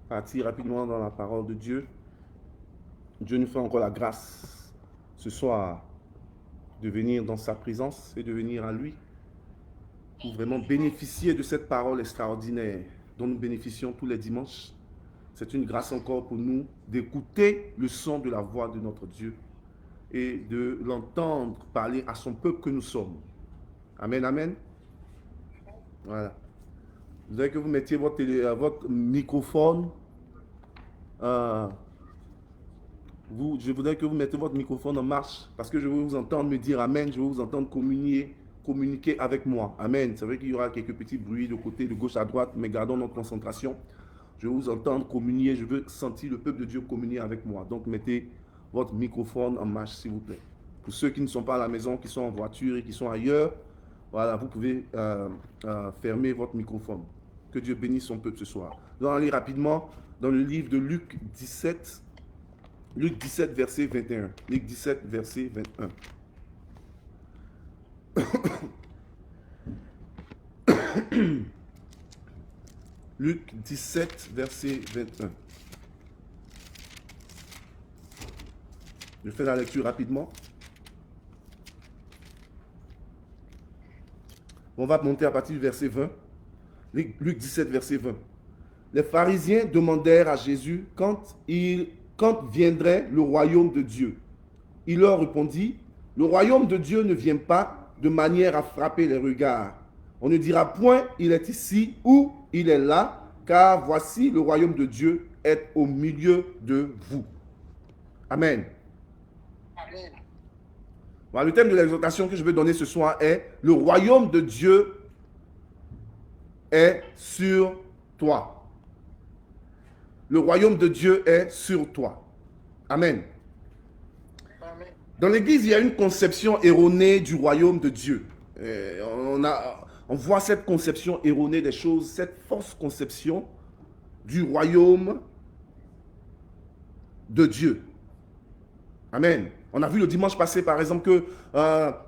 partir rapidement dans la parole de Dieu. Dieu nous fait encore la grâce ce soir de venir dans sa présence et de venir à lui pour vraiment bénéficier de cette parole extraordinaire dont nous bénéficions tous les dimanches. C'est une grâce encore pour nous d'écouter le son de la voix de notre Dieu et de l'entendre parler à son peuple que nous sommes. Amen, amen. Voilà. Je voudrais que vous mettiez votre microphone. Je voudrais que vous mettiez votre microphone en marche parce que je veux vous entendre me dire Amen. Je veux vous entendre communiquer avec moi. Amen. C'est vrai qu'il y aura quelques petits bruits de côté, de gauche à droite, mais gardons notre concentration. Je veux vous entendre communier. Je veux sentir le peuple de Dieu communier avec moi. Donc mettez votre microphone en marche, s'il vous plaît. Pour ceux qui ne sont pas à la maison, qui sont en voiture et qui sont ailleurs, voilà, vous pouvez fermer votre microphone. Que Dieu bénisse son peuple ce soir. Nous allons aller rapidement dans le livre de Luc 17, verset 21. Luc 17, verset 21. Luc 17, verset 21. Je fais la lecture rapidement. On va monter à partir du verset 20. Luc 17, verset 20. Les pharisiens demandèrent à Jésus quand viendrait le royaume de Dieu. Il leur répondit, le royaume de Dieu ne vient pas de manière à frapper les regards. On ne dira point, il est ici ou il est là, car voici le royaume de Dieu est au milieu de vous. Amen. Amen. Voilà, le thème de l'exhortation que je vais donner ce soir est le royaume de Dieu est sur toi. Le royaume de Dieu est sur toi. Amen. Amen. Dans l'Église, il y a une conception erronée du royaume de Dieu. On voit cette conception erronée des choses, cette fausse conception du royaume de Dieu. Amen. On a vu le dimanche passé, par exemple, que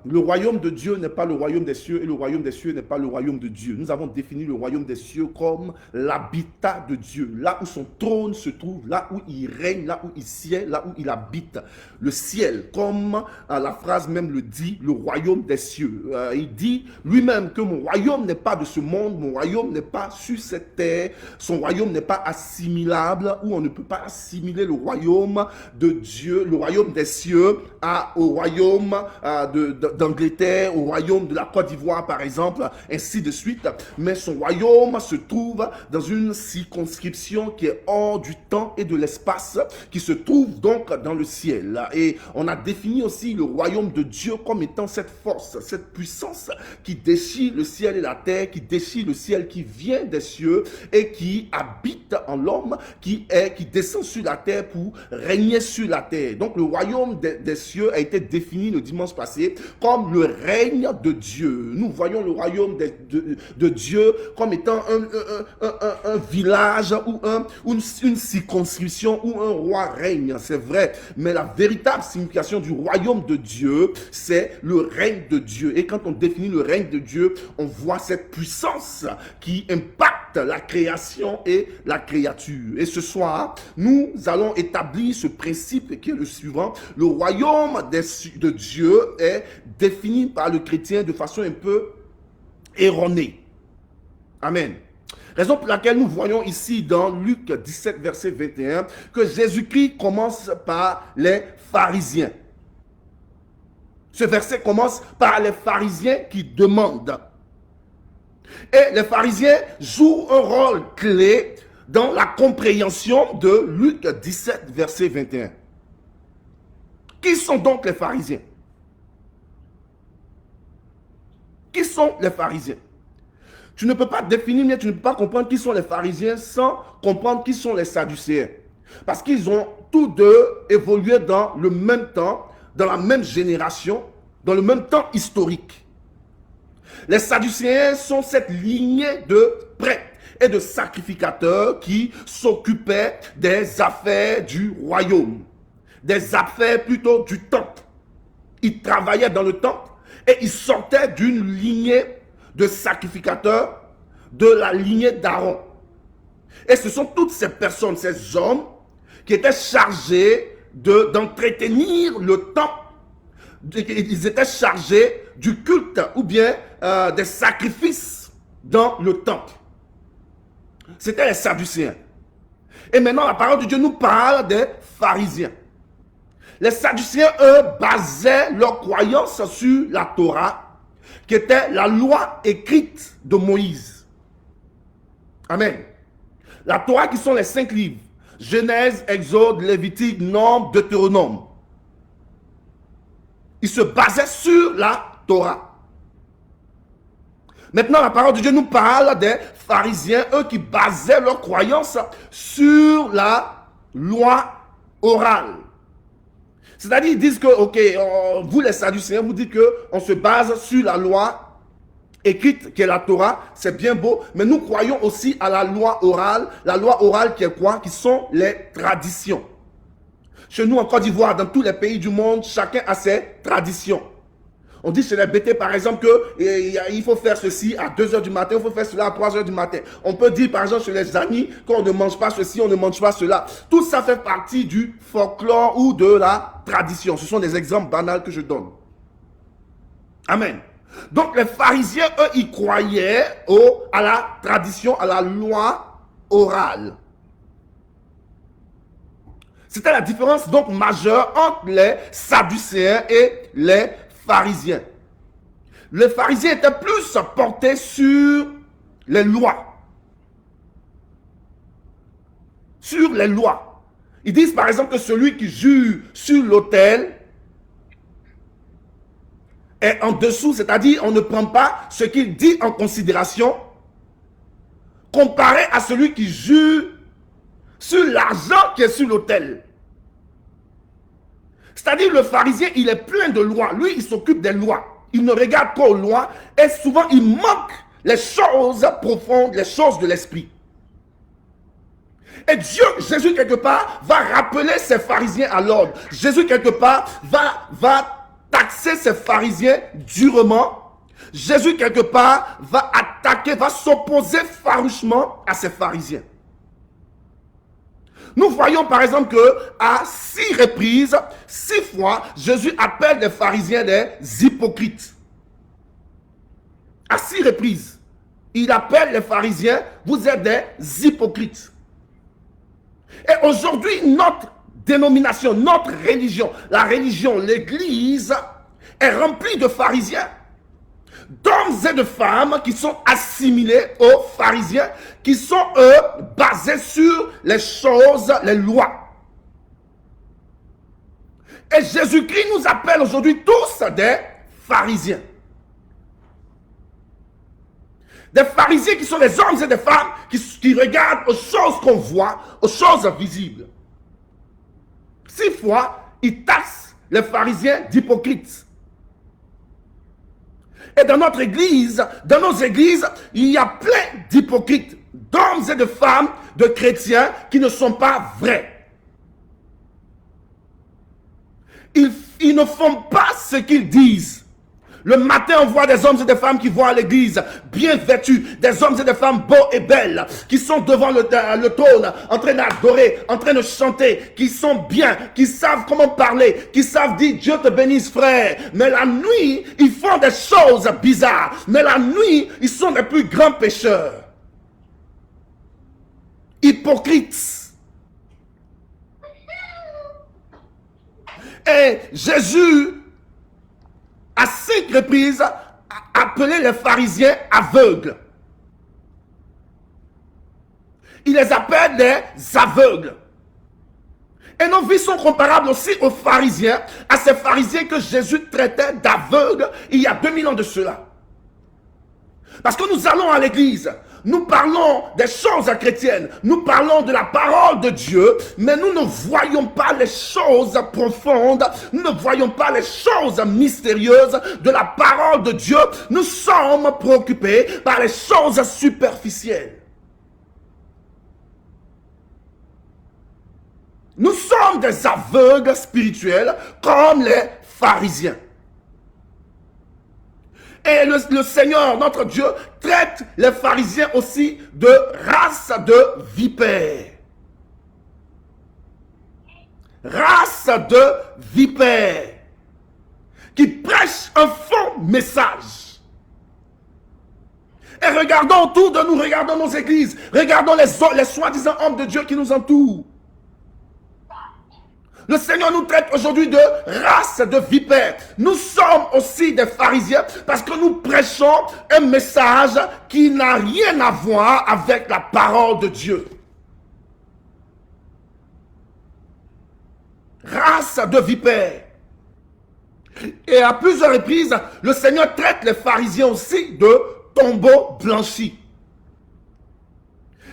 le royaume de Dieu n'est pas le royaume des cieux et le royaume des cieux n'est pas le royaume de Dieu. Nous avons défini le royaume des cieux comme l'habitat de Dieu, là où son trône se trouve, là où il règne, là où il siège, là où il habite. Le ciel, comme la phrase même le dit, le royaume des cieux. Il dit lui-même que mon royaume n'est pas de ce monde, mon royaume n'est pas sur cette terre, son royaume n'est pas assimilable, où on ne peut pas assimiler le royaume de Dieu, le royaume des cieux, au royaume d'Angleterre, au royaume de la Côte d'Ivoire par exemple, ainsi de suite. Mais son royaume se trouve dans une circonscription qui est hors du temps et de l'espace, qui se trouve donc dans le ciel. Et on a défini aussi le royaume de Dieu comme étant cette force, cette puissance qui déchire le ciel et la terre, qui déchire le ciel, qui vient des cieux et qui habite en l'homme, qui descend sur la terre pour régner sur la terre. Donc le royaume des cieux a été défini le dimanche passé comme le règne de Dieu. Nous voyons le royaume de Dieu comme étant un village ou une circonscription où un roi règne, c'est vrai. Mais la véritable signification du royaume de Dieu, c'est le règne de Dieu. Et quand on définit le règne de Dieu, on voit cette puissance qui impacte la création et la créature. Et ce soir, nous allons établir ce principe qui est le suivant. Le royaume de Dieu est défini par le chrétien de façon un peu erronée. Amen. Raison pour laquelle nous voyons ici dans Luc 17, verset 21, que Jésus-Christ commence par les pharisiens. Ce verset commence par les pharisiens qui demandent. Et les pharisiens jouent un rôle clé dans la compréhension de Luc 17, verset 21. Qui sont donc les pharisiens? Qui sont les pharisiens? Tu ne peux pas définir, mais tu ne peux pas comprendre qui sont les pharisiens sans comprendre qui sont les sadducéens. Parce qu'ils ont tous deux évolué dans le même temps, dans la même génération, dans le même temps historique. Les sadducéens sont cette lignée de prêtres et de sacrificateurs qui s'occupaient des affaires du royaume. Des affaires plutôt du temple. Ils travaillaient dans le temple et ils sortaient d'une lignée de sacrificateurs de la lignée d'Aaron. Et ce sont toutes ces personnes, ces hommes, qui étaient chargés d'entretenir le temple. Ils étaient chargés du culte ou bien des sacrifices dans le temple. C'était les Sadducéens. Et maintenant, la parole de Dieu nous parle des pharisiens. Les Sadducéens, eux, basaient leur croyance sur la Torah, qui était la loi écrite de Moïse. Amen. La Torah qui sont les 5 livres. Genèse, Exode, Lévitique, Nombre, Deutéronome. Ils se basaient sur la Torah. Maintenant, la parole de Dieu nous parle des pharisiens, eux qui basaient leur croyance sur la loi orale. C'est-à-dire, ils disent que, ok, vous les Sadducéens, vous dites qu'on se base sur la loi écrite qui est la Torah, c'est bien beau, mais nous croyons aussi à la loi orale qui est quoi? Qui sont les traditions. Chez nous en Côte d'Ivoire, dans tous les pays du monde, chacun a ses traditions. On dit chez les BT par exemple qu'il faut faire ceci à 2 h du matin, il faut faire cela à 3 h du matin. On peut dire par exemple chez les amis qu'on ne mange pas ceci, on ne mange pas cela. Tout ça fait partie du folklore ou de la tradition. Ce sont des exemples banals que je donne. Amen. Donc les pharisiens, eux, ils croyaient à la tradition, à la loi orale. C'était la différence donc majeure entre les Sadducéens et les pharisiens. Les pharisiens étaient plus portés sur les lois. Sur les lois. Ils disent par exemple que celui qui jure sur l'autel est en dessous, c'est-à-dire on ne prend pas ce qu'il dit en considération, comparé à celui qui jure sur l'argent qui est sur l'autel. C'est-à-dire le pharisien, il est plein de lois. Lui, il s'occupe des lois. Il ne regarde qu'aux lois et souvent il manque les choses profondes, les choses de l'esprit. Et Dieu, Jésus quelque part, va rappeler ces pharisiens à l'ordre. Jésus quelque part va taxer ces pharisiens durement. Jésus quelque part va attaquer, va s'opposer farouchement à ces pharisiens. Nous voyons par exemple qu'à 6 reprises, 6 fois, Jésus appelle les pharisiens des hypocrites. À 6 reprises, il appelle les pharisiens, vous êtes des hypocrites. Et aujourd'hui, notre dénomination, notre religion, la religion, l'église, est remplie de pharisiens. D'hommes et de femmes qui sont assimilés aux pharisiens, qui sont eux basés sur les choses, les lois. Et Jésus-Christ nous appelle aujourd'hui tous des pharisiens. Des pharisiens qui sont des hommes et des femmes qui regardent aux choses qu'on voit, aux choses visibles. 6 fois, ils taxent les pharisiens d'hypocrites. Et dans notre église, dans nos églises, il y a plein d'hypocrites, d'hommes et de femmes, de chrétiens qui ne sont pas vrais. Ils ne font pas ce qu'ils disent. Le matin, on voit des hommes et des femmes qui vont à l'église, bien vêtus, des hommes et des femmes beaux et belles, qui sont devant le trône, en train d'adorer, en train de chanter, qui sont bien, qui savent comment parler, qui savent dire Dieu te bénisse frère. Mais la nuit, ils font des choses bizarres. Mais la nuit, ils sont les plus grands pécheurs. Hypocrites. Et Jésus, à 5 reprises, a appelé les pharisiens aveugles. Il les appelle des aveugles. Et nos vies sont comparables aussi aux pharisiens, à ces pharisiens que Jésus traitait d'aveugles il y a 2000 ans de cela. Parce que nous allons à l'église, nous parlons des choses chrétiennes, nous parlons de la parole de Dieu, mais nous ne voyons pas les choses profondes, nous ne voyons pas les choses mystérieuses de la parole de Dieu. Nous sommes préoccupés par les choses superficielles. Nous sommes des aveugles spirituels comme les pharisiens. Et le Seigneur, notre Dieu, traite les pharisiens aussi de race de vipères. Race de vipères qui prêchent un faux message. Et regardons autour de nous, regardons nos églises, regardons les soi-disant hommes de Dieu qui nous entourent. Le Seigneur nous traite aujourd'hui de race de vipères. Nous sommes aussi des pharisiens parce que nous prêchons un message qui n'a rien à voir avec la parole de Dieu. Race de vipères. Et à plusieurs reprises, le Seigneur traite les pharisiens aussi de tombeaux blanchis.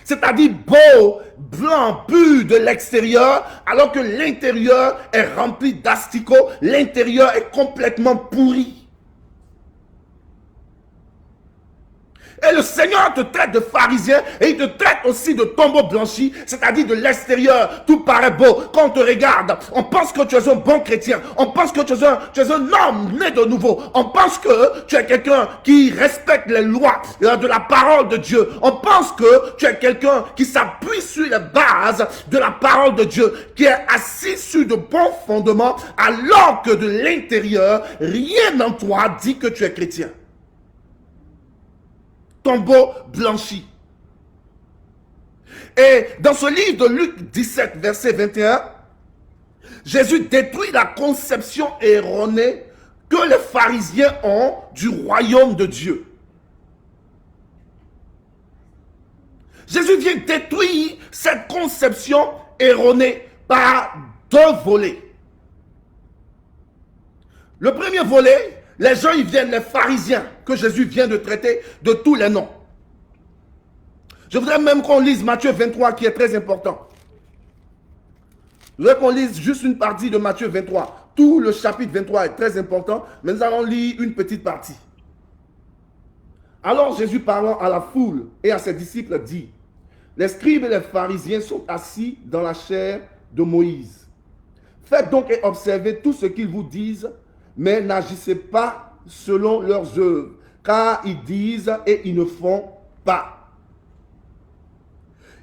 C'est-à-dire beau, blanc, pur de l'extérieur, alors que l'intérieur est rempli d'asticots, l'intérieur est complètement pourri. Et le Seigneur te traite de pharisien et il te traite aussi de tombeau blanchi, c'est-à-dire de l'extérieur, tout paraît beau. Quand on te regarde, on pense que tu es un bon chrétien, on pense que tu es un homme né de nouveau, on pense que tu es quelqu'un qui respecte les lois de la parole de Dieu, on pense que tu es quelqu'un qui s'appuie sur les bases de la parole de Dieu, qui est assis sur de bons fondements, alors que de l'intérieur, rien en toi dit que tu es chrétien. Tombeau blanchi. Et dans ce livre de Luc 17, verset 21, Jésus détruit la conception erronée que les pharisiens ont du royaume de Dieu. Jésus vient détruire cette conception erronée par deux volets. Le premier volet, les gens, ils viennent, les pharisiens, que Jésus vient de traiter de tous les noms. Je voudrais même qu'on lise Matthieu 23, qui est très important. Je voudrais qu'on lise juste une partie de Matthieu 23. Tout le chapitre 23 est très important, mais nous allons lire une petite partie. Alors Jésus, parlant à la foule et à ses disciples, dit: les scribes et les pharisiens sont assis dans la chair de Moïse. Faites donc et observez tout ce qu'ils vous disent, mais n'agissez pas selon leurs œuvres, car ils disent et ils ne font pas.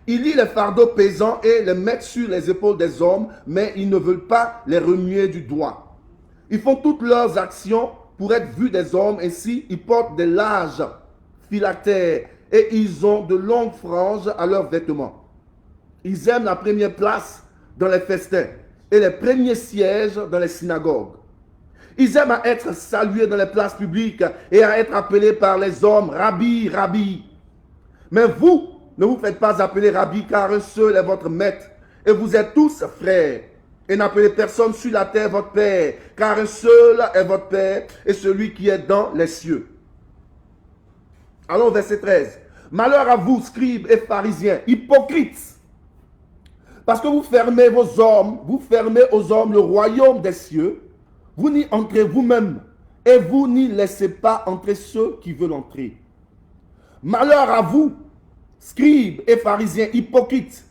Ils lient les fardeaux pesants et les mettent sur les épaules des hommes, mais ils ne veulent pas les remuer du doigt. Ils font toutes leurs actions pour être vus des hommes, ainsi ils portent des larges phylactères et ils ont de longues franges à leurs vêtements. Ils aiment la première place dans les festins et les premiers sièges dans les synagogues. Ils aiment à être salués dans les places publiques et à être appelés par les hommes Rabbi, Rabbi. Mais vous, ne vous faites pas appeler Rabbi, car un seul est votre maître et vous êtes tous frères. Et n'appelez personne sur la terre votre Père, car un seul est votre Père et celui qui est dans les cieux. Allons, verset 13. Malheur à vous, scribes et pharisiens, hypocrites, parce que vous fermez aux hommes le royaume des cieux. Vous n'y entrez vous-même et vous n'y laissez pas entrer ceux qui veulent entrer. Malheur à vous, scribes et pharisiens hypocrites,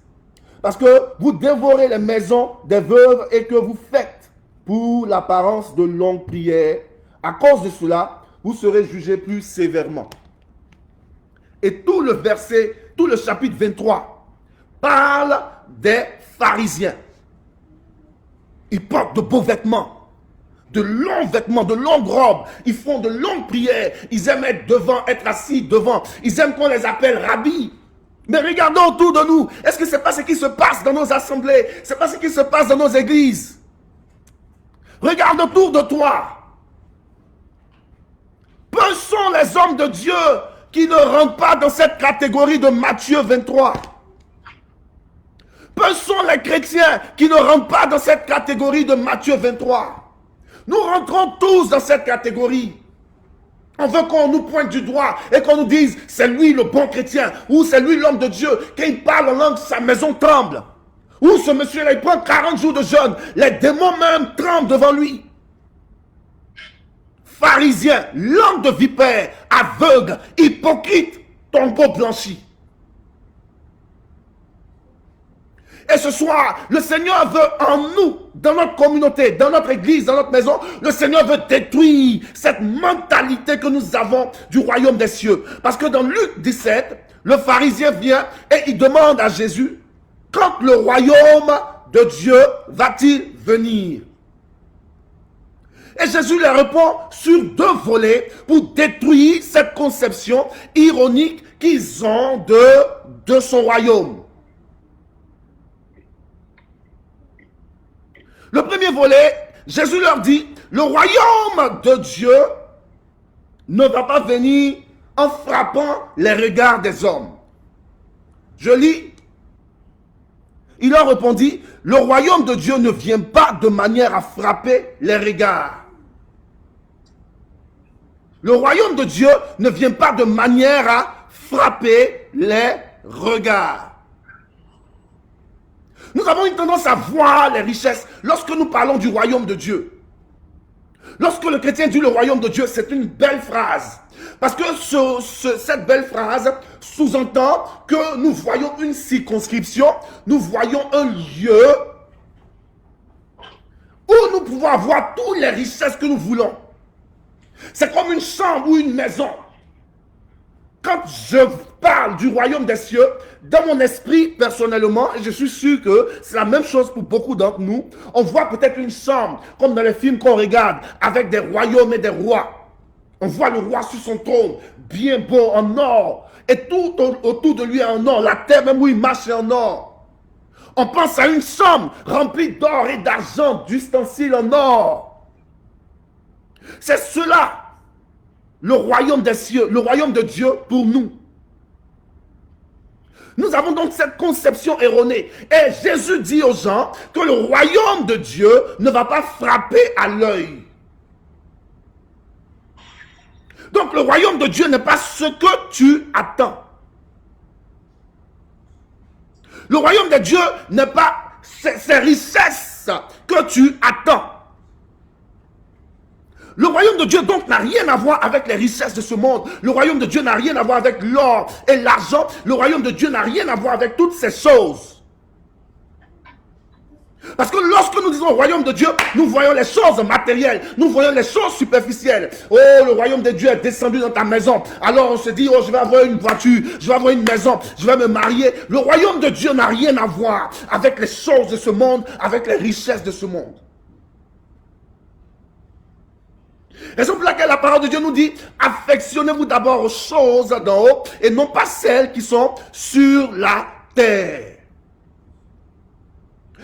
parce que vous dévorez les maisons des veuves et que vous faites pour l'apparence de longues prières. À cause de cela, vous serez jugés plus sévèrement. Et tout le chapitre 23 parle des pharisiens. Ils portent de beaux vêtements, de longs vêtements, de longues robes. Ils font de longues prières. Ils aiment être devant, être assis devant. Ils aiment qu'on les appelle Rabbi. Mais regardons autour de nous. Est-ce que ce n'est pas ce qui se passe dans nos assemblées? Ce n'est pas ce qui se passe dans nos églises? Regarde autour de toi. Peu sont les hommes de Dieu qui ne rentrent pas dans cette catégorie de Matthieu 23. Peu sont les chrétiens qui ne rentrent pas dans cette catégorie de Matthieu 23. Nous rentrons tous dans cette catégorie. On veut qu'on nous pointe du doigt et qu'on nous dise c'est lui le bon chrétien ou c'est lui l'homme de Dieu. Quand il parle en langue, sa maison tremble. Ou ce monsieur-là, il prend 40 jours de jeûne. Les démons même tremblent devant lui. Pharisiens, langue de vipère, aveugle, hypocrite, tombeau blanchi. Et ce soir, le Seigneur veut en nous, dans notre communauté, dans notre église, dans notre maison, le Seigneur veut détruire cette mentalité que nous avons du royaume des cieux. Parce que dans Luc 17, le pharisien vient et il demande à Jésus, quand le royaume de Dieu va-t-il venir? Et Jésus leur répond sur deux volets pour détruire cette conception ironique qu'ils ont de son royaume. Le premier volet, Jésus leur dit, le royaume de Dieu ne va pas venir en frappant les regards des hommes. Je lis. Il leur répondit, le royaume de Dieu ne vient pas de manière à frapper les regards. Le royaume de Dieu ne vient pas de manière à frapper les regards. Nous avons une tendance à voir les richesses lorsque nous parlons du royaume de Dieu. Lorsque le chrétien dit le royaume de Dieu, c'est une belle phrase. Parce que cette belle phrase sous-entend que nous voyons une circonscription, nous voyons un lieu où nous pouvons avoir toutes les richesses que nous voulons. C'est comme une chambre ou une maison. Quand je parle du royaume des cieux, dans mon esprit, personnellement, et je suis sûr que c'est la même chose pour beaucoup d'entre nous, on voit peut-être une chambre, comme dans les films qu'on regarde, avec des royaumes et des rois. On voit le roi sur son trône, bien beau, en or, et tout autour de lui en or, la terre même où il marche est en or. On pense à une chambre remplie d'or et d'argent, d'ustensiles en or. C'est cela. Le royaume des cieux, le royaume de Dieu pour nous. Nous avons donc cette conception erronée. Et Jésus dit aux gens que le royaume de Dieu ne va pas frapper à l'œil. Donc le royaume de Dieu n'est pas ce que tu attends. Le royaume de Dieu n'est pas ces richesses que tu attends. Le royaume de Dieu donc n'a rien à voir avec les richesses de ce monde. Le royaume de Dieu n'a rien à voir avec l'or et l'argent. Le royaume de Dieu n'a rien à voir avec toutes ces choses. Parce que lorsque nous disons royaume de Dieu, nous voyons les choses matérielles, nous voyons les choses superficielles. Oh, le royaume de Dieu est descendu dans ta maison. Alors on se dit, oh, je vais avoir une voiture, je vais avoir une maison, je vais me marier. Le royaume de Dieu n'a rien à voir avec les choses de ce monde, avec les richesses de ce monde. Raison pour laquelle la parole de Dieu nous dit, affectionnez-vous d'abord aux choses d'en haut et non pas celles qui sont sur la terre.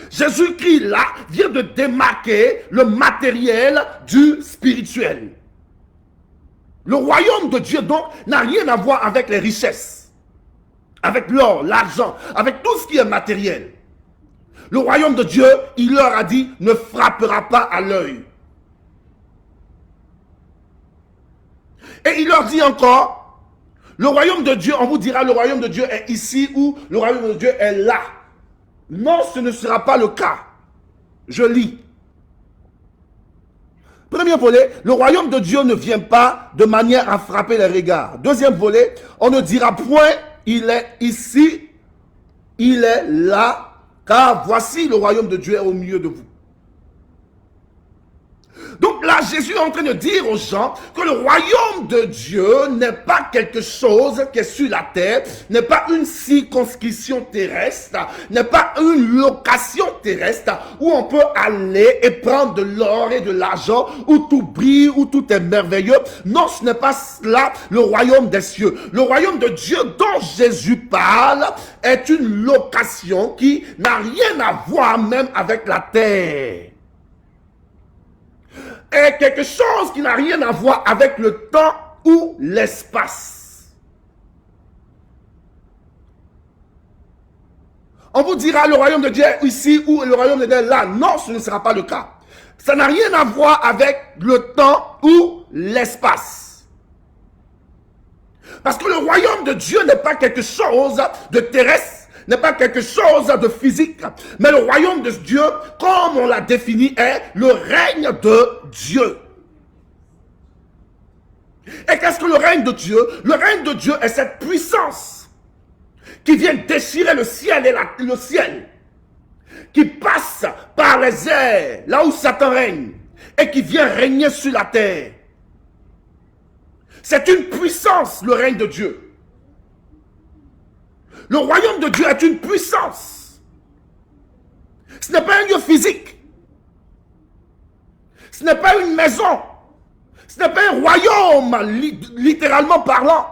Jésus-Christ là vient de démarquer le matériel du spirituel. Le royaume de Dieu donc n'a rien à voir avec les richesses, avec l'or, l'argent, avec tout ce qui est matériel. Le royaume de Dieu, il leur a dit, ne frappera pas à l'œil. Et il leur dit encore, le royaume de Dieu, on vous dira le royaume de Dieu est ici ou le royaume de Dieu est là. Non, ce ne sera pas le cas. Je lis. Premier volet, le royaume de Dieu ne vient pas de manière à frapper les regards. Deuxième volet, on ne dira point, il est ici, il est là, car voici le royaume de Dieu est au milieu de vous. Donc là, Jésus est en train de dire aux gens que le royaume de Dieu n'est pas quelque chose qui est sur la terre, n'est pas une circonscription terrestre, n'est pas une location terrestre où on peut aller et prendre de l'or et de l'argent, où tout brille, où tout est merveilleux. Non, ce n'est pas cela le royaume des cieux. Le royaume de Dieu dont Jésus parle est une location qui n'a rien à voir même avec la terre. Est quelque chose qui n'a rien à voir avec le temps ou l'espace. On vous dira le royaume de Dieu est ici ou le royaume de Dieu est là. Non, ce ne sera pas le cas. Ça n'a rien à voir avec le temps ou l'espace. Parce que le royaume de Dieu n'est pas quelque chose de terrestre, n'est pas quelque chose de physique, mais le royaume de Dieu, comme on l'a défini, est le règne de Dieu. Et qu'est-ce que le règne de Dieu? Le règne de Dieu est cette puissance qui vient déchirer le ciel et le ciel. qui passe par les airs, là où Satan règne, et qui vient régner sur la terre. C'est une puissance, le règne de Dieu. Le royaume de Dieu est une puissance. Ce n'est pas un lieu physique. Ce n'est pas une maison. Ce n'est pas un royaume, littéralement parlant.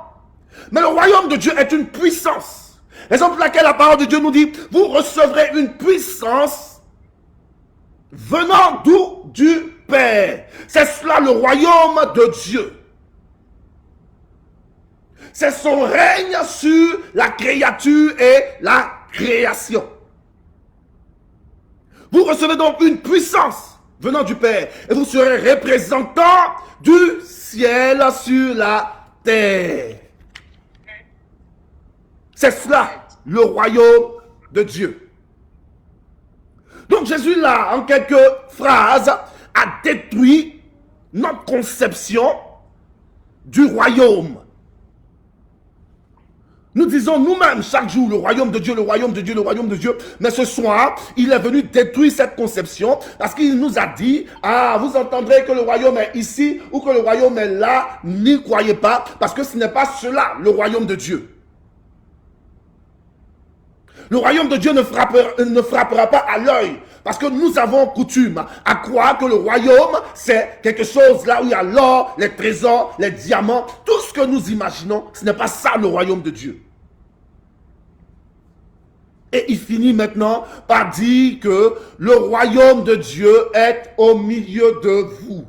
Mais le royaume de Dieu est une puissance. Raison pour laquelle la parole de Dieu nous dit, vous recevrez une puissance venant d'où? Du Père. C'est cela le royaume de Dieu. C'est son règne sur la créature et la création. Vous recevez donc une puissance venant du Père. Et vous serez représentant du ciel sur la terre. C'est cela, le royaume de Dieu. Donc Jésus, là, en quelques phrases, a détruit notre conception du royaume. Nous disons nous-mêmes chaque jour le royaume de Dieu, le royaume de Dieu, le royaume de Dieu. Mais ce soir, il est venu détruire cette conception parce qu'il nous a dit, ah, vous entendrez que le royaume est ici ou que le royaume est là, n'y croyez pas parce que ce n'est pas cela, le royaume de Dieu. Le royaume de Dieu ne frappera pas à l'œil. Parce que nous avons coutume à croire que le royaume, c'est quelque chose là où il y a l'or, les trésors, les diamants. Tout ce que nous imaginons, ce n'est pas ça le royaume de Dieu. Et il finit maintenant par dire que le royaume de Dieu est au milieu de vous.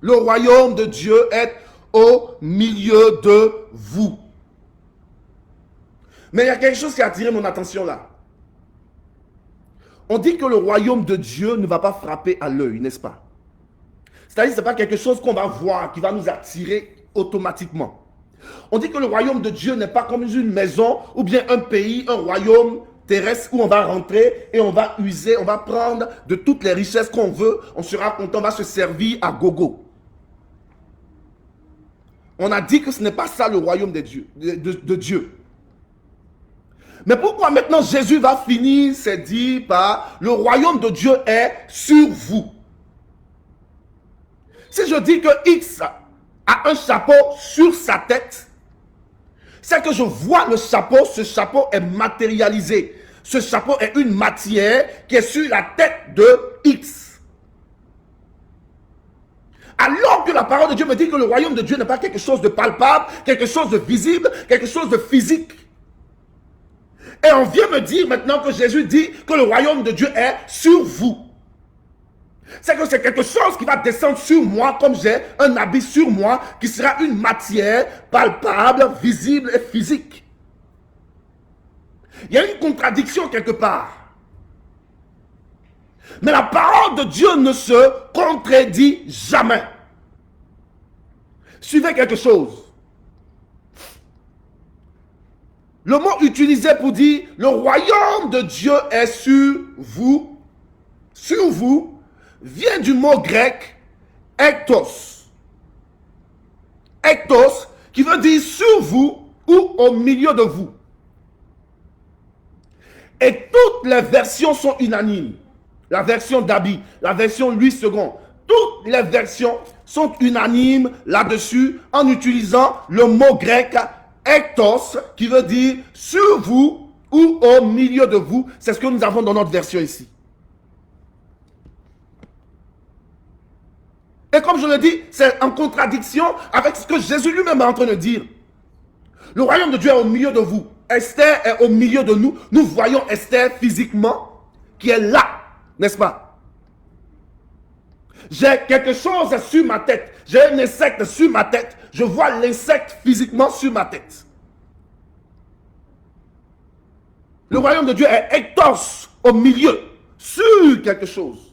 Le royaume de Dieu est au milieu de vous. Mais il y a quelque chose qui a attiré mon attention là. On dit que le royaume de Dieu ne va pas frapper à l'œil, n'est-ce pas? C'est-à-dire que ce n'est pas quelque chose qu'on va voir, qui va nous attirer automatiquement. On dit que le royaume de Dieu n'est pas comme une maison ou bien un pays, un royaume terrestre où on va rentrer et on va user, on va prendre de toutes les richesses qu'on veut, on sera content, on va se servir à gogo. On a dit que ce n'est pas ça le royaume de Dieu. Mais pourquoi maintenant Jésus va finir, c'est dit par le royaume de Dieu est sur vous. Si je dis que X a un chapeau sur sa tête, c'est que je vois le chapeau, ce chapeau est matérialisé. Ce chapeau est une matière qui est sur la tête de X. Alors que la parole de Dieu me dit que le royaume de Dieu n'est pas quelque chose de palpable, quelque chose de visible, quelque chose de physique. Et on vient me dire maintenant que Jésus dit que le royaume de Dieu est sur vous. C'est que c'est quelque chose qui va descendre sur moi comme j'ai un habit sur moi qui sera une matière palpable, visible et physique. Il y a une contradiction quelque part. Mais la parole de Dieu ne se contredit jamais. Suivez quelque chose. Le mot utilisé pour dire le royaume de Dieu est sur vous, vient du mot grec ektos. Ektos qui veut dire sur vous ou au milieu de vous. Et toutes les versions sont unanimes. La version d'Abi, la version Louis II, toutes les versions sont unanimes là-dessus en utilisant le mot grec ektos, qui veut dire sur vous ou au milieu de vous. C'est ce que nous avons dans notre version ici. Et comme je le dis, c'est en contradiction avec ce que Jésus lui-même est en train de dire. Le royaume de Dieu est au milieu de vous. Esther est au milieu de nous. Nous voyons Esther physiquement qui est là, n'est-ce pas? J'ai quelque chose sur ma tête. J'ai un insecte sur ma tête. Je vois l'insecte physiquement sur ma tête. Le royaume de Dieu est ektos, au milieu, sur quelque chose.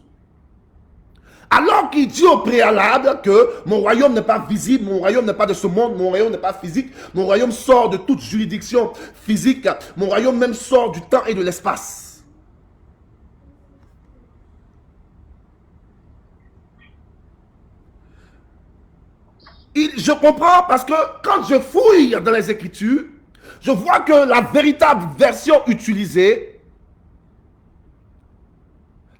Alors qu'il dit au préalable que mon royaume n'est pas visible, mon royaume n'est pas de ce monde, mon royaume n'est pas physique, mon royaume sort de toute juridiction physique, mon royaume même sort du temps et de l'espace. Je comprends parce que quand je fouille dans les Écritures, Je vois que la véritable version utilisée,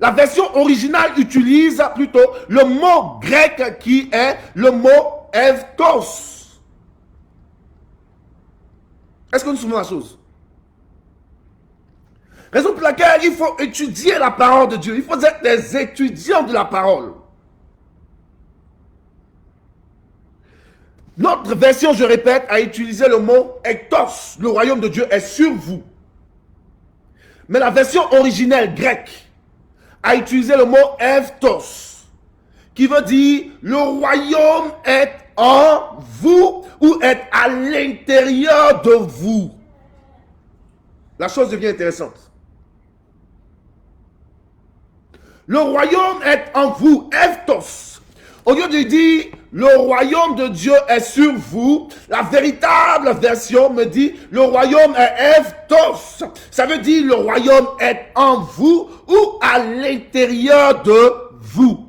la version originale utilise plutôt le mot grec qui est le mot evtos. Est-ce que nous souvenons la chose? Raison pour laquelle il faut étudier la parole de Dieu. Il faut être des étudiants de la parole. Notre version, je répète, a utilisé le mot ektos. Le royaume de Dieu est sur vous. Mais la version originelle grecque a utilisé le mot evtos, qui veut dire le royaume est en vous ou est à l'intérieur de vous. La chose devient intéressante. Le royaume est en vous, evtos. Au lieu de dire le royaume de Dieu est sur vous, la véritable version me dit le royaume est evtos. Ça veut dire le royaume est en vous ou à l'intérieur de vous.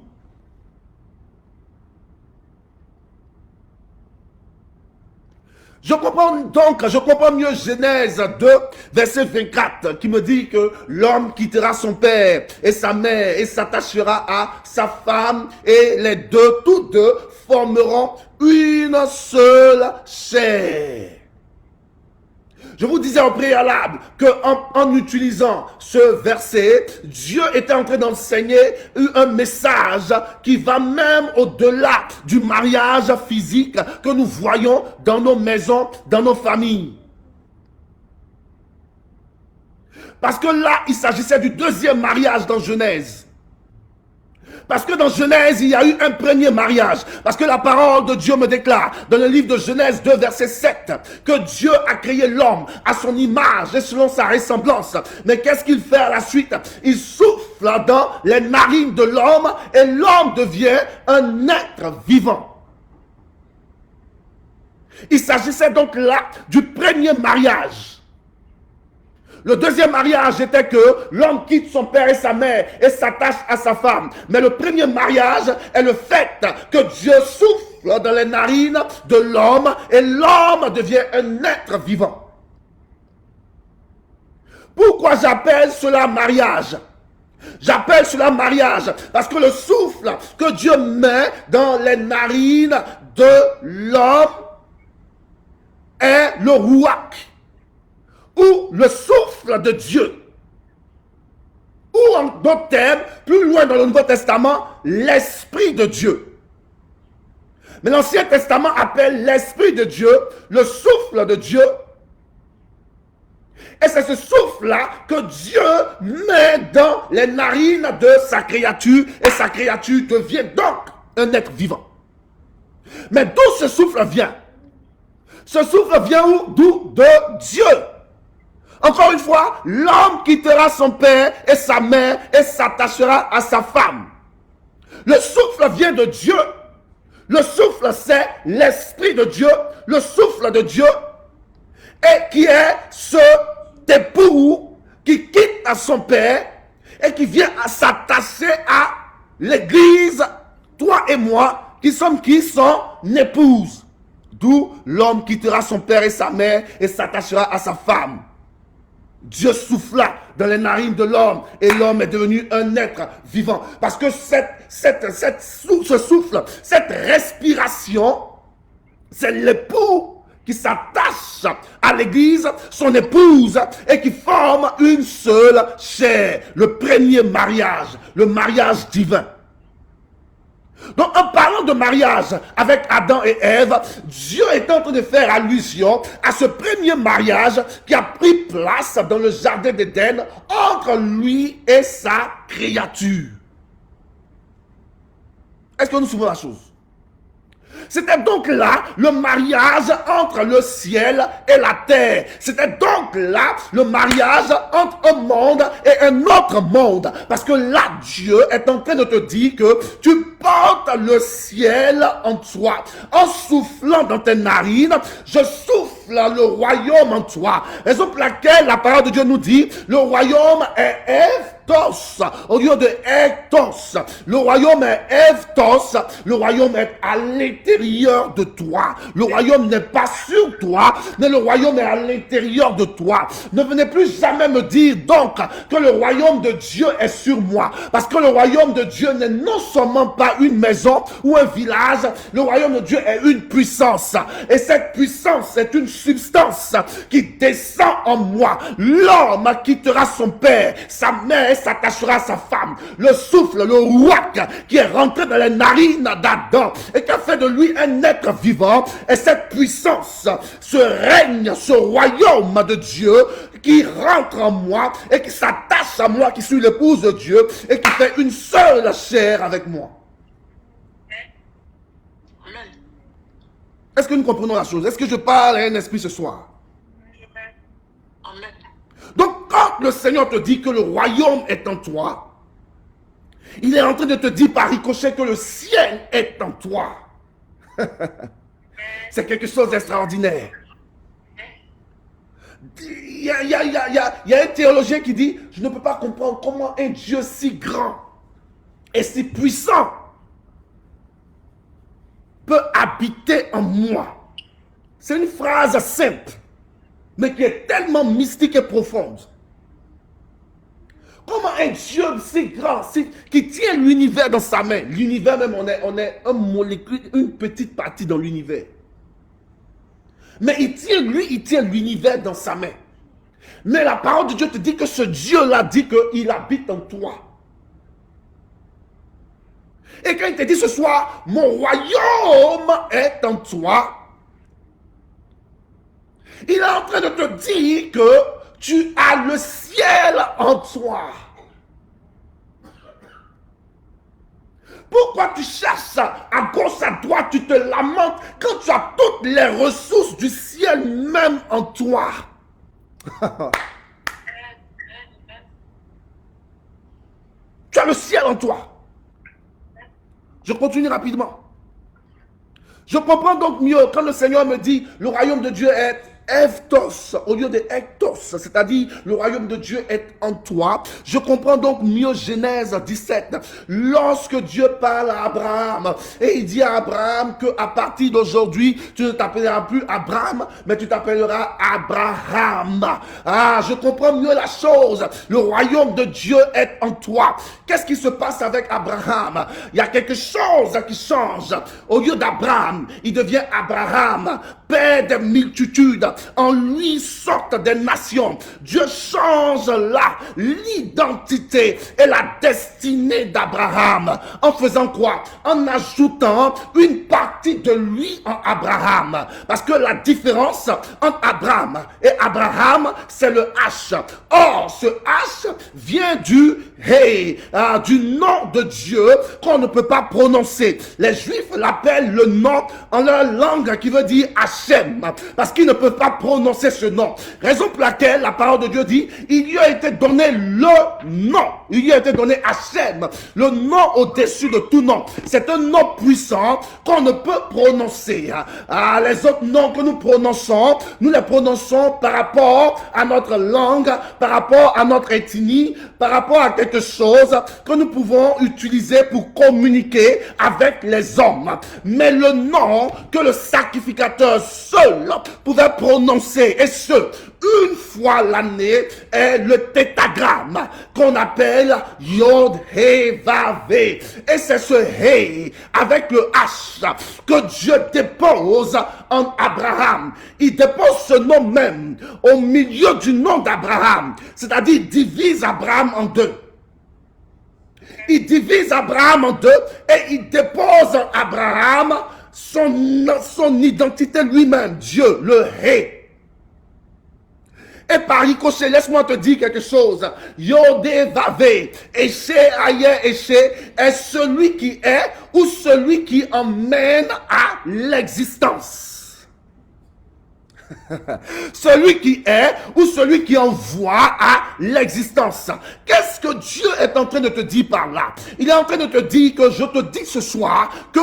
Je comprends mieux Genèse 2, verset 24, qui me dit que l'homme quittera son père et sa mère et s'attachera à sa femme et les deux, tous deux, formeront une seule chair. Je vous disais au préalable qu'en utilisant ce verset, Dieu était en train d'enseigner un message qui va même au-delà du mariage physique que nous voyons dans nos maisons, dans nos familles. Parce que là, il s'agissait du deuxième mariage dans Genèse. Parce que dans Genèse, il y a eu un premier mariage. Parce que la parole de Dieu me déclare, dans le livre de Genèse 2, verset 7, que Dieu a créé l'homme à son image et selon sa ressemblance. Mais qu'est-ce qu'il fait à la suite? Il souffle dans les narines de l'homme et l'homme devient un être vivant. Il s'agissait donc là du premier mariage. Le deuxième mariage était que l'homme quitte son père et sa mère et s'attache à sa femme. Mais le premier mariage est le fait que Dieu souffle dans les narines de l'homme et l'homme devient un être vivant. Pourquoi j'appelle cela mariage? J'appelle cela mariage parce que le souffle que Dieu met dans les narines de l'homme est le rouach, ou le souffle de Dieu, ou en d'autres termes, plus loin dans le Nouveau Testament, l'Esprit de Dieu. Mais l'Ancien Testament appelle l'Esprit de Dieu le souffle de Dieu. Et c'est ce souffle-là que Dieu met dans les narines de sa créature, et sa créature devient donc un être vivant. Mais d'où ce souffle vient? Ce souffle vient où? D'où? De Dieu. Encore une fois, l'homme quittera son père et sa mère et s'attachera à sa femme. Le souffle vient de Dieu. Le souffle, c'est l'Esprit de Dieu, le souffle de Dieu, et qui est ce époux qui quitte à son père et qui vient à s'attacher à l'Église, toi et moi, qui sommes son épouse. D'où l'homme quittera son père et sa mère et s'attachera à sa femme. Dieu souffla dans les narines de l'homme et l'homme est devenu un être vivant. Parce que ce souffle, cette respiration, c'est l'époux qui s'attache à l'église, son épouse, et qui forme une seule chair. Le premier mariage, le mariage divin. Donc, en parlant de mariage avec Adam et Ève, Dieu est en train de faire allusion à ce premier mariage qui a pris place dans le jardin d'Éden entre lui et sa créature. Est-ce que nous souvenons la chose? C'était donc là le mariage entre le ciel et la terre. C'était donc là le mariage entre un monde et un autre monde. Parce que là, Dieu est en train de te dire que tu portes le ciel en toi. En soufflant dans tes narines, je souffle le royaume en toi. Raison pour laquelle la parole de Dieu nous dit, le royaume est Evtos, au lieu de Ectos. Le royaume est Evtos, le royaume est à l'intérieur de toi. Le royaume n'est pas sur toi, mais le royaume est à l'intérieur de toi. Ne venez plus jamais me dire donc que le royaume de Dieu est sur moi. Parce que le royaume de Dieu n'est non seulement pas une maison ou un village, le royaume de Dieu est une puissance. Et cette puissance est une substance qui descend en moi. L'homme quittera son père, sa mère s'attachera à sa femme. Le souffle, le rouac qui est rentré dans les narines d'Adam et qui a fait de lui un être vivant. Et cette puissance, ce règne, ce royaume de Dieu qui rentre en moi et qui s'attache à moi, qui suis l'épouse de Dieu et qui fait une seule chair avec moi. Est-ce que nous comprenons la chose? Est-ce que je parle à un esprit ce soir? Donc, quand le Seigneur te dit que le royaume est en toi, il est en train de te dire par ricochet que le ciel est en toi. C'est quelque chose d'extraordinaire. Il y a un théologien qui dit, je ne peux pas comprendre comment un Dieu si grand et si puissant peut habiter en moi. C'est une phrase simple, mais qui est tellement mystique et profonde. Comment un Dieu si grand, qui tient l'univers dans sa main, l'univers même, on est un molécule, une petite partie dans l'univers. Mais il tient l'univers dans sa main. Mais la parole de Dieu te dit que ce Dieu-là dit qu'il habite en toi. Et quand il te dit ce soir, mon royaume est en toi, il est en train de te dire que tu as le ciel en toi. Pourquoi tu cherches à gauche, à droite, tu te lamentes quand tu as toutes les ressources du ciel même en toi? Tu as le ciel en toi. Je continue rapidement. Je comprends donc mieux quand le Seigneur me dit le royaume de Dieu est Evtos au lieu de Ectos, c'est-à-dire le royaume de Dieu est en toi. Je comprends donc mieux Genèse 17. Lorsque Dieu parle à Abraham et il dit à Abraham qu'à partir d'aujourd'hui, tu ne t'appelleras plus Abraham, mais tu t'appelleras Abraham. Ah, je comprends mieux la chose. Le royaume de Dieu est en toi. Qu'est-ce qui se passe avec Abraham? Il y a quelque chose qui change. Au lieu d'Abraham, il devient Abraham, père des multitudes. En lui sortent des nations. Dieu change là l'identité et la destinée d'Abraham. En faisant quoi? En ajoutant une partie de lui en Abraham. Parce que la différence entre Abraham et Abraham, c'est le H. Or, ce H vient du Hey, du nom de Dieu qu'on ne peut pas prononcer. Les Juifs l'appellent le nom en leur langue qui veut dire Hachem, parce qu'ils ne peuvent pas prononcer ce nom. Raison pour laquelle la parole de Dieu dit, il lui a été donné le nom. Il lui a été donné Hachem, le nom au-dessus de tout nom. C'est un nom puissant qu'on ne peut prononcer. Les autres noms que nous prononçons, nous les prononçons par rapport à notre langue, par rapport à notre ethnie, par rapport à quelque chose que nous pouvons utiliser pour communiquer avec les hommes. Mais le nom que le sacrificateur seul pouvait prononcer, et ce, une fois l'année, est le tétragramme qu'on appelle Yod He Vav He. Et c'est ce He avec le H que Dieu dépose en Abraham. Il dépose ce nom même au milieu du nom d'Abraham, c'est-à-dire divise Abraham en deux. Il divise Abraham en deux et il dépose en Abraham son identité lui-même, Dieu, le He. Et par ricochet, laisse-moi te dire quelque chose. Yodé Vavé, Eché Aye Eché, est celui qui est ou celui qui emmène à l'existence. Celui qui est ou celui qui envoie à l'existence. Qu'est-ce que Dieu est en train de te dire par là? Il est en train de te dire que je te dis ce soir que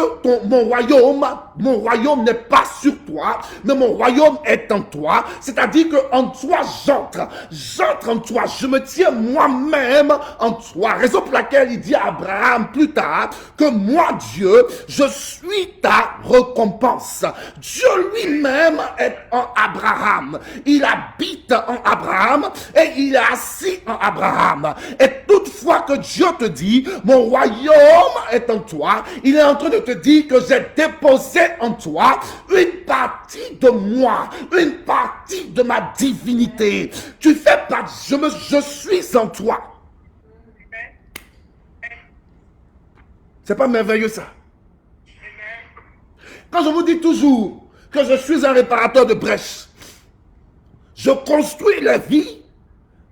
mon royaume n'est pas sur toi, mais mon royaume est en toi. C'est-à-dire que en toi j'entre en toi, je me tiens moi-même en toi. Raison pour laquelle il dit à Abraham plus tard que moi Dieu, je suis ta récompense. Dieu lui-même est en Abraham. Il habite en Abraham et il est assis en Abraham. Et toutefois que Dieu te dit, mon royaume est en toi, il est en train de te dire que j'ai déposé en toi une partie de moi, une partie de ma divinité. Tu fais partie, je suis en toi. C'est pas merveilleux ça? Quand je vous dis toujours que je suis un réparateur de brèches, je construis les vies,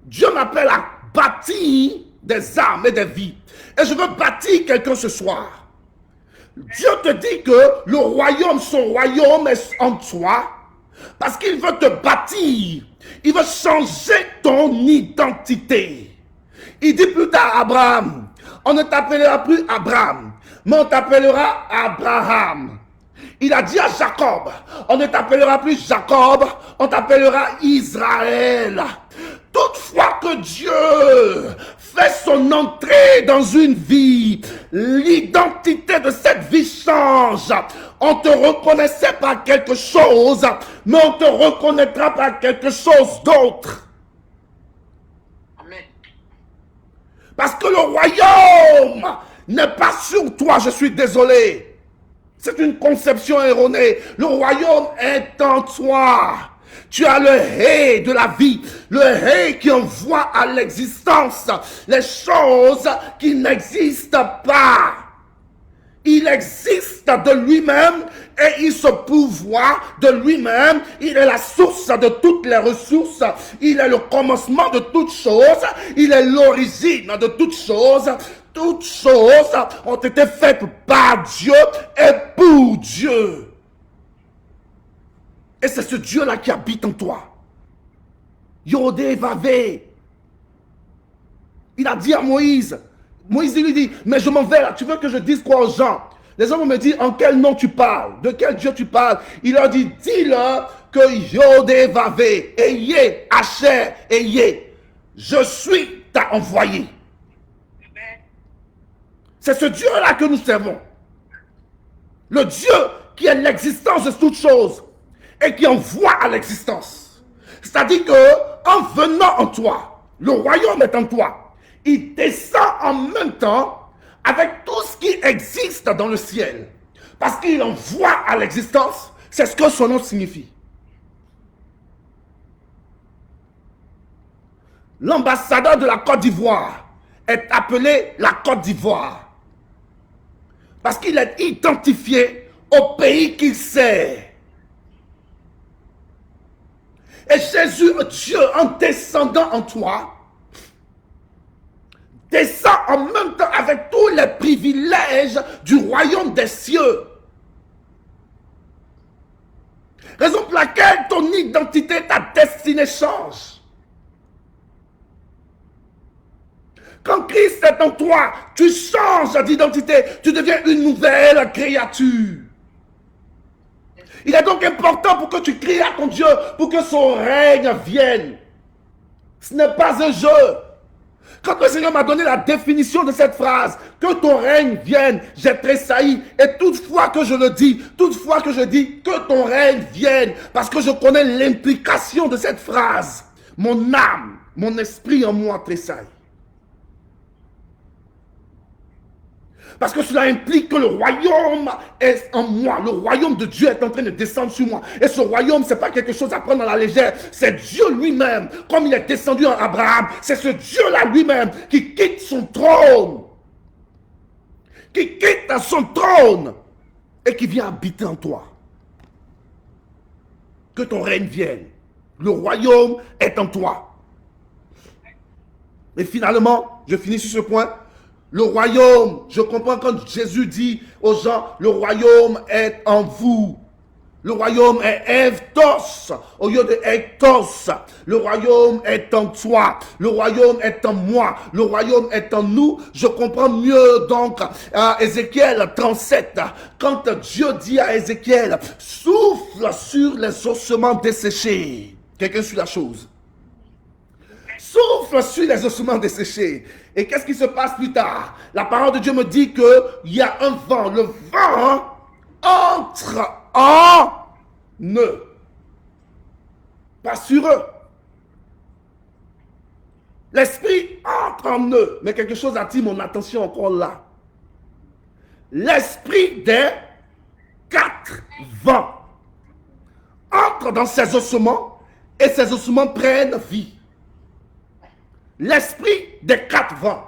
Dieu m'appelle à bâtir des âmes et des vies. Et je veux bâtir quelqu'un ce soir. Dieu te dit que le royaume, son royaume est en toi, parce qu'il veut te bâtir. Il veut changer ton identité. Il dit plus tard à Abraham, on ne t'appellera plus Abraham, mais on t'appellera Abraham. Il a dit à Jacob, on ne t'appellera plus Jacob, on t'appellera Israël. Toutefois que Dieu fait son entrée dans une vie, l'identité de cette vie change. On te reconnaissait par quelque chose, mais on te reconnaîtra par quelque chose d'autre. Amen. Parce que le royaume n'est pas sur toi, je suis désolé. C'est une conception erronée. Le royaume est en toi. Tu as le hé de la vie, le hé qui envoie à l'existence les choses qui n'existent pas. Il existe de lui-même et il se pourvoit de lui-même. Il est la source de toutes les ressources. Il est le commencement de toutes choses. Il est l'origine de toutes choses. Toutes choses ont été faites par Dieu et pour Dieu. Et c'est ce Dieu-là qui habite en toi. Yodé Vavé. Il a dit à Moïse, il lui dit, mais je m'en vais là, tu veux que je dise quoi aux gens? Les hommes me disent, en quel nom tu parles? De quel Dieu tu parles? Il leur dit, dis-leur que Yodé Vavé, Eyé, Hacher, Eyé, je suis ta envoyé. C'est ce Dieu-là que nous servons. Le Dieu qui est l'existence de toutes choses et qui envoie à l'existence. C'est-à-dire que en venant en toi, le royaume est en toi. Il descend en même temps avec tout ce qui existe dans le ciel. Parce qu'il envoie à l'existence, c'est ce que son nom signifie. L'ambassadeur de la Côte d'Ivoire est appelé la Côte d'Ivoire. Parce qu'il est identifié au pays qu'il sert. Et Jésus, Dieu, en descendant en toi, descend en même temps avec tous les privilèges du royaume des cieux. Raison pour laquelle ton identité, ta destinée change. Quand Christ est en toi, tu changes d'identité, tu deviens une nouvelle créature. Il est donc important pour que tu cries à ton Dieu, pour que son règne vienne. Ce n'est pas un jeu. Quand le Seigneur m'a donné la définition de cette phrase, que ton règne vienne, j'ai tressailli. Et toutefois que je le dis, toutefois que je dis que ton règne vienne, parce que je connais l'implication de cette phrase, mon âme, mon esprit en moi tressaille. Parce que cela implique que le royaume est en moi. Le royaume de Dieu est en train de descendre sur moi. Et ce royaume, ce n'est pas quelque chose à prendre à la légère. C'est Dieu lui-même. Comme il est descendu en Abraham, c'est ce Dieu-là lui-même qui quitte son trône. Qui quitte son trône. Et qui vient habiter en toi. Que ton règne vienne. Le royaume est en toi. Et finalement, je finis sur ce point. Le royaume, je comprends quand Jésus dit aux gens, le royaume est en vous. Le royaume est Evtos au lieu de Ectos. Le royaume est en toi. Le royaume est en moi. Le royaume est en nous. Je comprends mieux donc Ézéchiel 37. Quand Dieu dit à Ézéchiel, souffle sur les ossements desséchés. Quelqu'un suit la chose. Souffle sur les ossements desséchés. Et qu'est-ce qui se passe plus tard? La parole de Dieu me dit qu'il y a un vent. Le vent entre en eux. Pas sur eux. L'esprit entre en eux. Mais quelque chose attire mon attention encore là. L'esprit des 4 vents entre dans ces ossements et ces ossements prennent vie. L'esprit des 4 vents.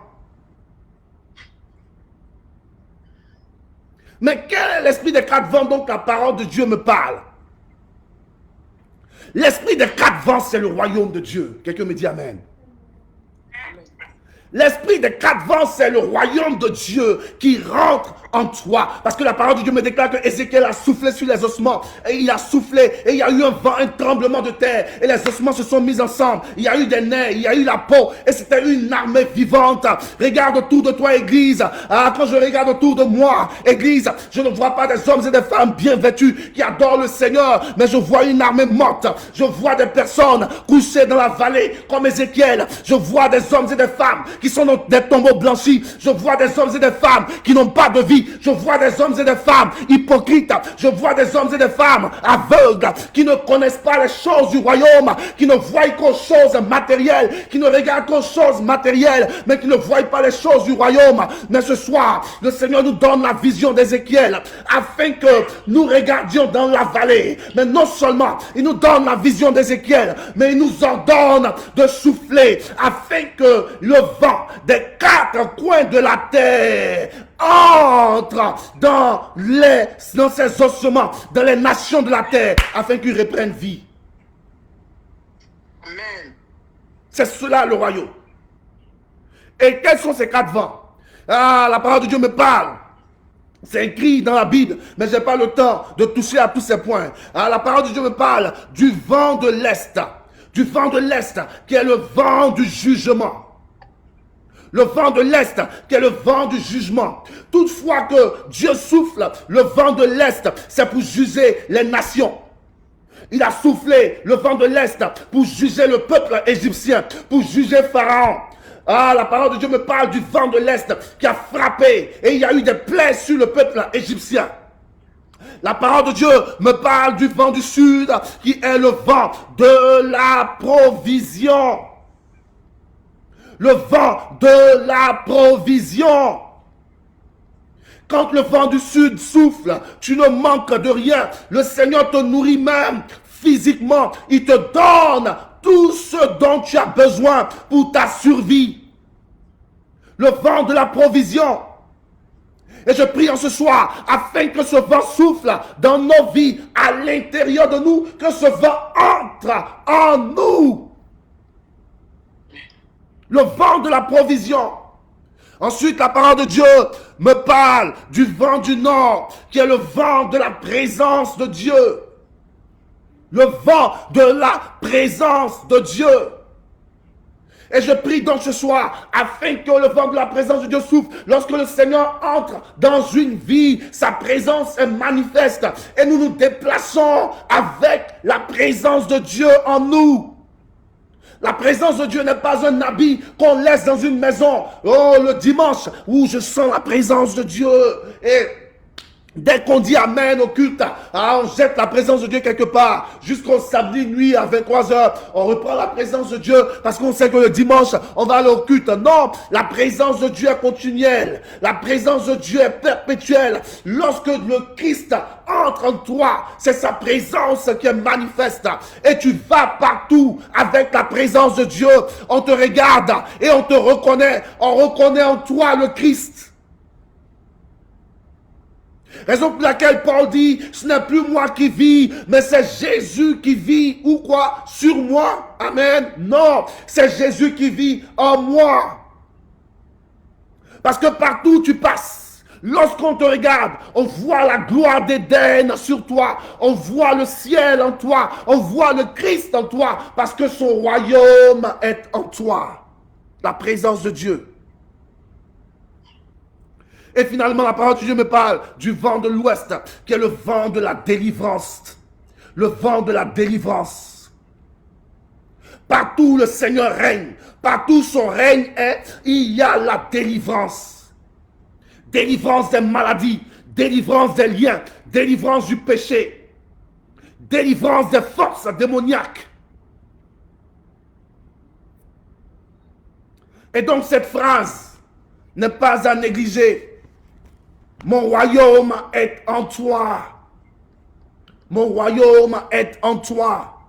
Mais quel est l'esprit des 4 vents dont la parole de Dieu me parle? L'esprit des 4 vents, c'est le royaume de Dieu. Quelqu'un me dit Amen. L'esprit des 4 vents, c'est le royaume de Dieu qui rentre en toi. Parce que la parole de Dieu me déclare que Ézéchiel a soufflé sur les ossements. Et il a soufflé. Et il y a eu un vent, un tremblement de terre. Et les ossements se sont mis ensemble. Il y a eu des nerfs, il y a eu la peau. Et c'était une armée vivante. Regarde autour de toi, Église. Quand je regarde autour de moi, Église, je ne vois pas des hommes et des femmes bien vêtus qui adorent le Seigneur. Mais je vois une armée morte. Je vois des personnes couchées dans la vallée comme Ézéchiel. Je vois des hommes et des femmes qui sont dans des tombeaux blanchis. Je vois des hommes et des femmes qui n'ont pas de vie. Je vois des hommes et des femmes hypocrites. Je vois des hommes et des femmes aveugles qui ne connaissent pas les choses du royaume, qui ne voient qu'aux choses matérielles, qui ne regardent qu'aux choses matérielles, mais qui ne voient pas les choses du royaume. Mais ce soir, le Seigneur nous donne la vision d'Ézéchiel afin que nous regardions dans la vallée. Mais non seulement il nous donne la vision d'Ézéchiel, mais il nous ordonne de souffler afin que le vent des 4 coins de la terre entre dans ces ossements, dans les nations de la terre, afin qu'ils reprennent vie. Amen. C'est cela le royaume. Et quels sont ces 4 vents? La parole de Dieu me parle. C'est écrit dans la Bible, mais je n'ai pas le temps de toucher à tous ces points. La parole de Dieu me parle du vent de l'Est. Du vent de l'Est, qui est le vent du jugement. Le vent de l'Est, qui est le vent du jugement. Toutefois que Dieu souffle, le vent de l'Est, c'est pour juger les nations. Il a soufflé le vent de l'Est pour juger le peuple égyptien, pour juger Pharaon. La parole de Dieu me parle du vent de l'Est qui a frappé et il y a eu des plaies sur le peuple égyptien. La parole de Dieu me parle du vent du Sud qui est le vent de la provision. Le vent de la provision. Quand le vent du Sud souffle, tu ne manques de rien. Le Seigneur te nourrit même physiquement. Il te donne tout ce dont tu as besoin pour ta survie. Le vent de la provision. Et je prie en ce soir, afin que ce vent souffle dans nos vies, à l'intérieur de nous, que ce vent entre en nous. Le vent de la provision. Ensuite, la parole de Dieu me parle du vent du nord, qui est le vent de la présence de Dieu. Le vent de la présence de Dieu. Et je prie donc ce soir, afin que le vent de la présence de Dieu souffle. Lorsque le Seigneur entre dans une vie, sa présence est manifeste. Et nous nous déplaçons avec la présence de Dieu en nous. La présence de Dieu n'est pas un habit qu'on laisse dans une maison. Oh, le dimanche, où je sens la présence de Dieu. Et dès qu'on dit Amen au culte, on jette la présence de Dieu quelque part. Jusqu'au samedi nuit à 23h, on reprend la présence de Dieu parce qu'on sait que le dimanche, on va aller au culte. Non, la présence de Dieu est continuelle. La présence de Dieu est perpétuelle. Lorsque le Christ entre en toi, c'est sa présence qui est manifeste. Et tu vas partout avec la présence de Dieu. On te regarde et on te reconnaît. On reconnaît en toi le Christ. Raison pour laquelle Paul dit, ce n'est plus moi qui vis, mais c'est Jésus qui vit, ou quoi? Sur moi? Amen. Non, c'est Jésus qui vit en moi. Parce que partout où tu passes, Lorsqu'on te regarde, on voit la gloire d'Éden sur toi. On voit le ciel en toi. On voit le Christ en toi. Parce que son royaume est en toi. La présence de Dieu. Et finalement, la parole de Dieu me parle du vent de l'ouest, qui est le vent de la délivrance. Le vent de la délivrance. Partout le Seigneur règne. Partout son règne est, il y a la délivrance. Délivrance des maladies, délivrance des liens, délivrance du péché, délivrance des forces démoniaques. Et donc cette phrase n'est pas à négliger. Mon royaume est en toi. Mon royaume est en toi.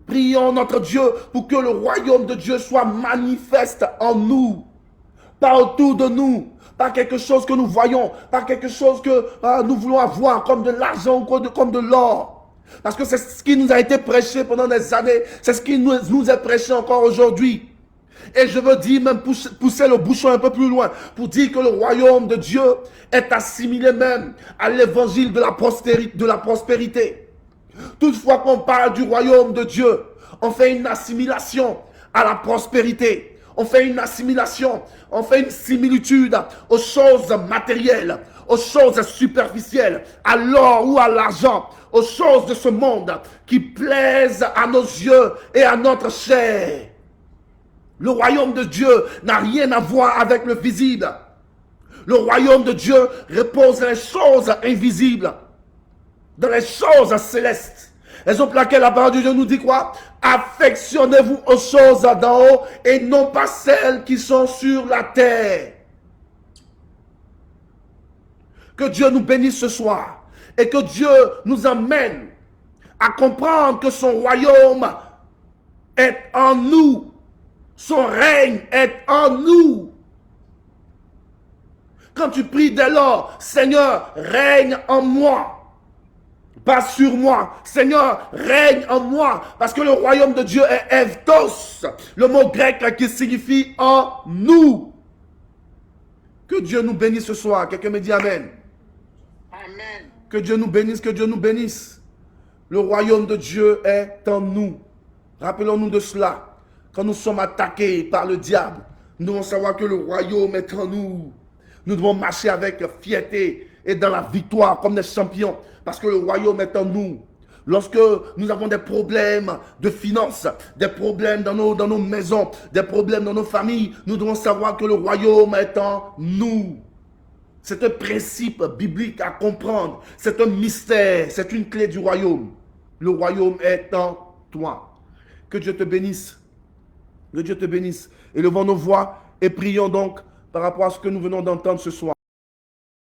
Prions notre Dieu pour que le royaume de Dieu soit manifeste en nous, pas autour de nous, pas quelque chose que nous voyons, pas quelque chose que nous voulons avoir comme de l'argent ou comme de l'or. Parce que c'est ce qui nous a été prêché pendant des années, c'est ce qui nous est prêché encore aujourd'hui. Et je veux dire, même pousser le bouchon un peu plus loin, pour dire que le royaume de Dieu est assimilé même à l'évangile de la prospérité. Toutefois qu'on parle du royaume de Dieu, on fait une assimilation à la prospérité. On fait une assimilation, on fait une similitude aux choses matérielles, aux choses superficielles, à l'or ou à l'argent, aux choses de ce monde qui plaisent à nos yeux et à notre chair. Le royaume de Dieu n'a rien à voir avec le visible. Le royaume de Dieu repose dans les choses invisibles, dans les choses célestes. Raison pour laquelle la parole de Dieu nous dit quoi? Affectionnez-vous aux choses d'en haut et non pas celles qui sont sur la terre. Que Dieu nous bénisse ce soir et que Dieu nous amène à comprendre que son royaume est en nous. Son règne est en nous. Quand tu pries dès lors, Seigneur, règne en moi. Pas sur moi. Seigneur, règne en moi. Parce que le royaume de Dieu est evtos. Le mot grec qui signifie en nous. Que Dieu nous bénisse ce soir. Quelqu'un me dit Amen. Amen. Que Dieu nous bénisse, que Dieu nous bénisse. Le royaume de Dieu est en nous. Rappelons-nous de cela. Quand nous sommes attaqués par le diable, nous devons savoir que le royaume est en nous. Nous devons marcher avec fierté et dans la victoire comme des champions. Parce que le royaume est en nous. Lorsque nous avons des problèmes de finances, des problèmes dans nos maisons, des problèmes dans nos familles, nous devons savoir que le royaume est en nous. C'est un principe biblique à comprendre. C'est un mystère. C'est une clé du royaume. Le royaume est en toi. Que Dieu te bénisse. Que Dieu te bénisse. Élevons nos voix et prions donc par rapport à ce que nous venons d'entendre ce soir.